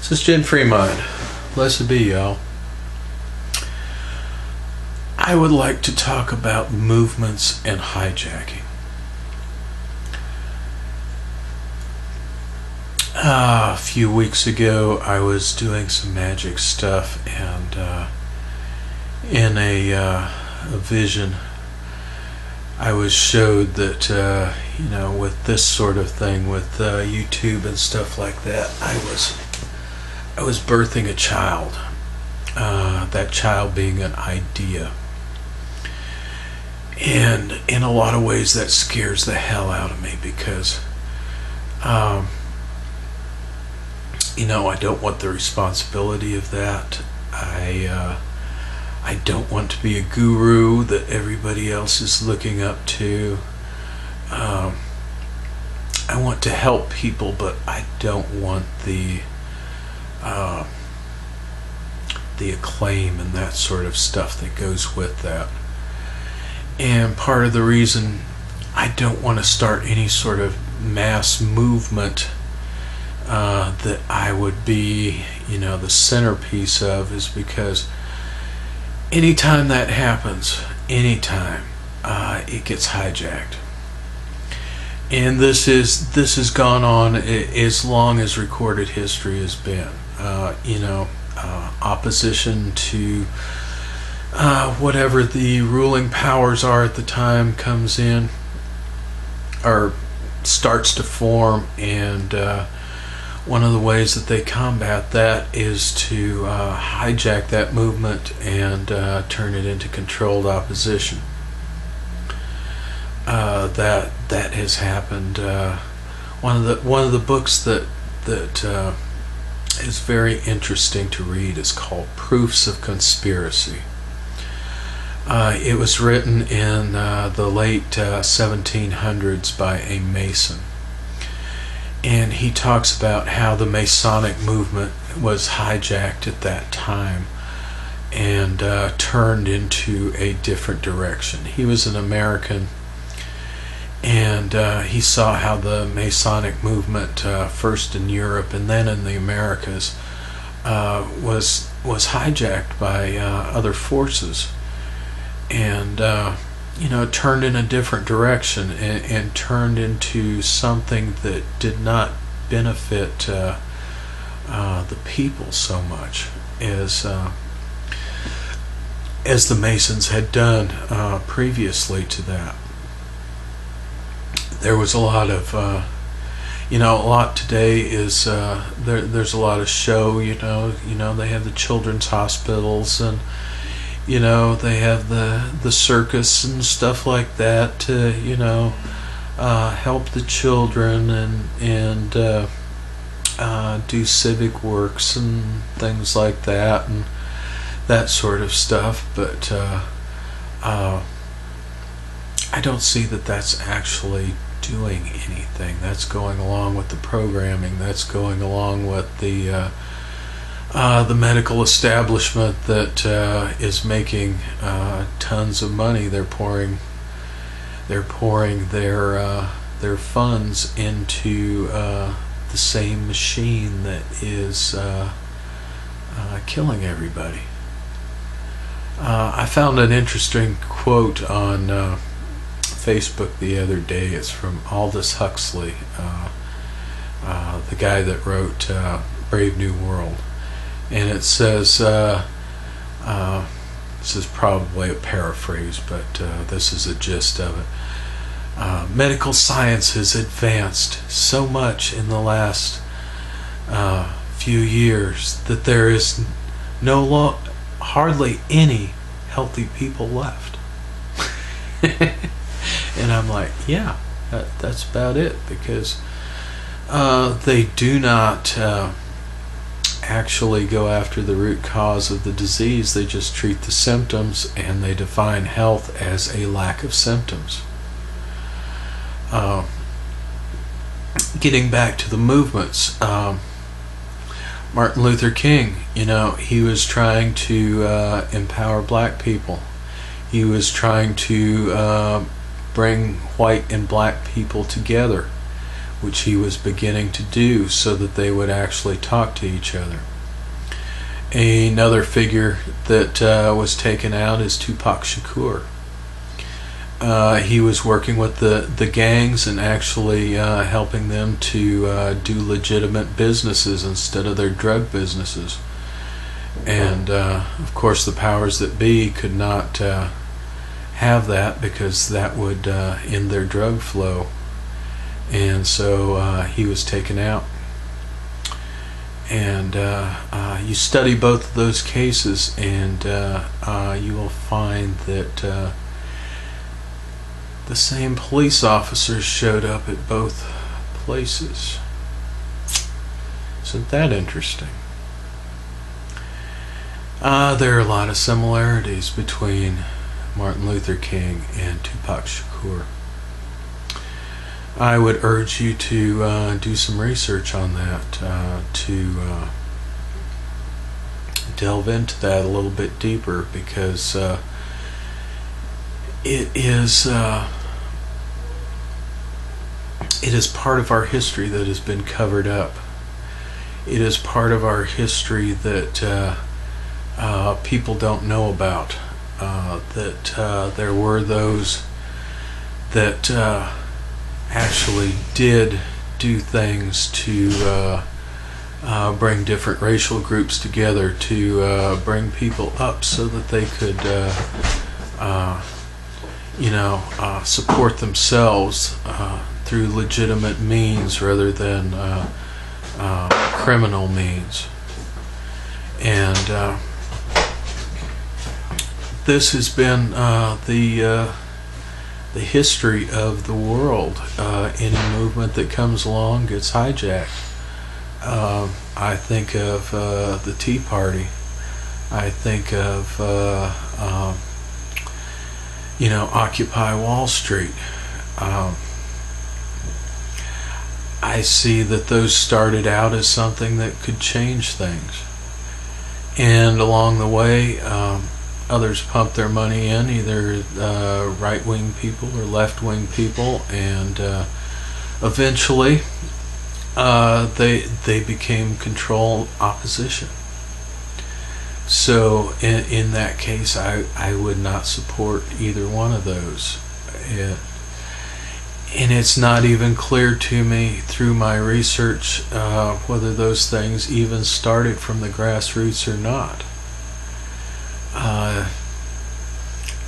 This is Jen Fremont. Blessed be, y'all. I would like to talk about movements and hijacking. A few weeks ago, I was doing some magic stuff, and in a vision, I was showed that with this sort of thing, with YouTube and stuff like that, I was birthing a child. That child being an idea. And in a lot of ways that scares the hell out of me because I don't want the responsibility of that. I don't want to be a guru that everybody else is looking up to. I want to help people, but I don't want the acclaim and that sort of stuff that goes with that. And part of the reason I don't want to start any sort of mass movement that I would be, the centerpiece of is because anytime that happens, it gets hijacked. And this has gone on as long as recorded history has been. Opposition to whatever the ruling powers are at the time comes in or starts to form, and one of the ways that they combat that is to hijack that movement and turn it into controlled opposition. That has happened. One of the books that is very interesting to read is called Proofs of Conspiracy. It was written in the late 1700s by a Mason. And he talks about how the Masonic movement was hijacked at that time and turned into a different direction. He was an American, and he saw how the Masonic movement, first in Europe and then in the Americas, was hijacked by other forces, and turned in a different direction and turned into something that did not benefit the people so much as the Masons had done previously to that. There was a lot of a lot today is there's a lot of show. They have the children's hospitals, and they have the circus and stuff like that to help the children and do civic works and things like that and that sort of stuff. But I don't see that that's actually doing anything. That's going along with the programming. That's going along with the medical establishment that is making tons of money. They're pouring their funds into the same machine that is killing everybody. I found an interesting quote on Facebook the other day. It's from Aldous Huxley, the guy that wrote Brave New World. And it says, this is probably a paraphrase, but this is a gist of it. Medical science has advanced so much in the last few years that there is hardly any healthy people left. And I'm like, yeah, that's about it, because they do not actually go after the root cause of the disease. They just treat the symptoms, and they define health as a lack of symptoms. Getting back to the movements, Martin Luther King, he was trying to empower black people. He was trying to bring white and black people together which he was beginning to do so that they would actually talk to each other. Another figure that was taken out is Tupac Shakur. He was working with the gangs and actually helping them to do legitimate businesses instead of their drug businesses. And of course the powers that be could not have that, because that would end their drug flow. And so he was taken out. And you study both of those cases, and you will find that the same police officers showed up at both places. Isn't that interesting? There are a lot of similarities between Martin Luther King and Tupac Shakur. I would urge you to do some research on that, to delve into that a little bit deeper, because it is part of our history that has been covered up. It is part of our history that people don't know about. That there were those that actually did do things to bring different racial groups together, to bring people up so that they could support themselves through legitimate means rather than criminal means. And this has been the history of the world. Any movement that comes along gets hijacked. I think of the Tea Party. I think of Occupy Wall Street. I see that those started out as something that could change things, and along the way others pumped their money in, either right-wing people or left-wing people, and eventually they became control opposition. So in that case, I would not support either one of those. And it's not even clear to me through my research whether those things even started from the grassroots or not.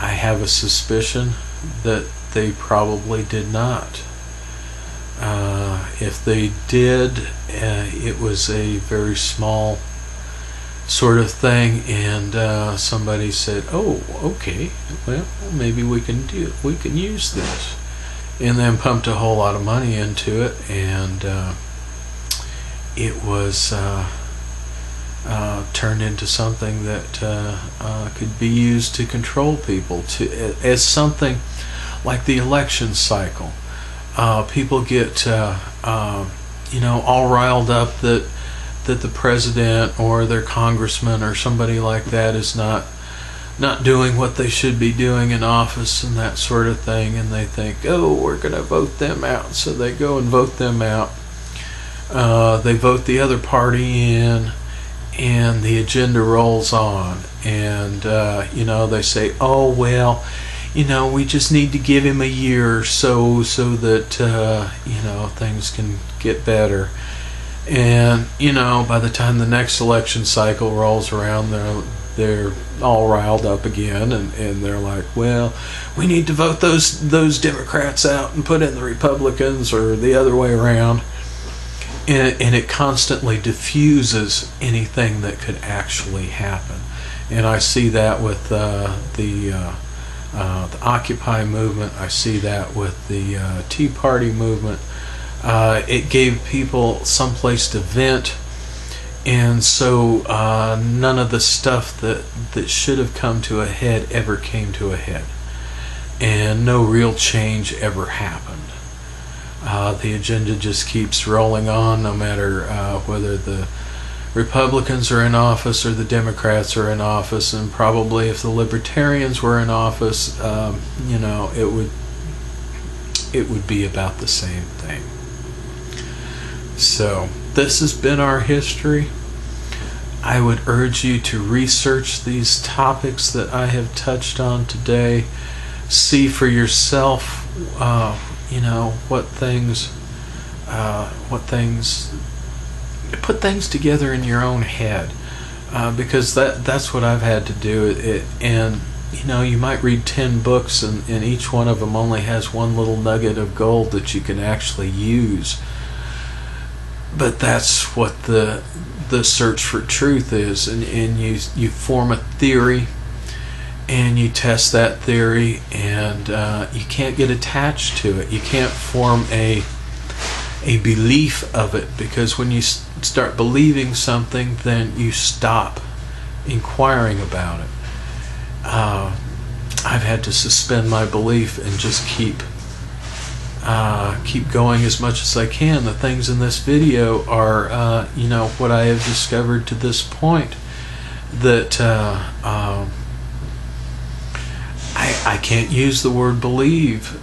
I have a suspicion that they probably did not. If they did, it was a very small sort of thing, and somebody said, "Oh, okay, well, maybe we can use this," and then pumped a whole lot of money into it, and it was turned into something that could be used to control people, as something like the election cycle. People get all riled up that the president or their congressman or somebody like that is not doing what they should be doing in office and that sort of thing, and they think, oh, we're going to vote them out. So they go and vote them out. They vote the other party in, and the agenda rolls on, and they say, oh, well, we just need to give him a year or so that things can get better. And by the time the next election cycle rolls around, they're all riled up again, and they're like, well, we need to vote those Democrats out and put in the Republicans, or the other way around. And it constantly diffuses anything that could actually happen. And I see that with the Occupy movement. I see that with the Tea Party movement. It gave people someplace to vent, and so none of the stuff that should have come to a head ever came to a head, and no real change ever happened. The agenda just keeps rolling on, no matter whether the Republicans are in office or the Democrats are in office, and probably if the Libertarians were in office, it would be about the same thing. So this has been our history. I would urge you to research these topics that I have touched on today. See for yourself, what things, put things together in your own head, because that's what I've had to do. And you might read 10 books, and each one of them only has one little nugget of gold that you can actually use. But that's what the search for truth is, and you form a theory, and you test that theory, and you can't get attached to it. You can't form a belief of it, because when you start believing something, then you stop inquiring about it. I've had to suspend my belief and just keep going as much as I can. The things in this video are what I have discovered to this point, that I can't use the word believe.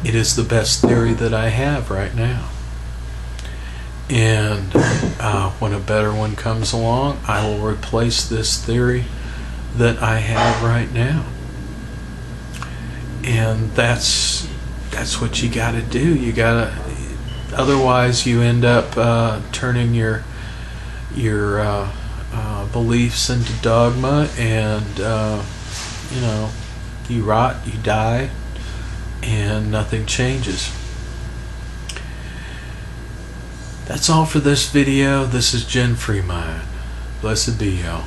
It is the best theory that I have right now. And when a better one comes along, I will replace this theory that I have right now. And that's what you got to do. You got to, otherwise you end up turning your beliefs into dogma, and you rot, you die, and nothing changes. That's all for this video. This is Jen Freemind. Blessed be y'all.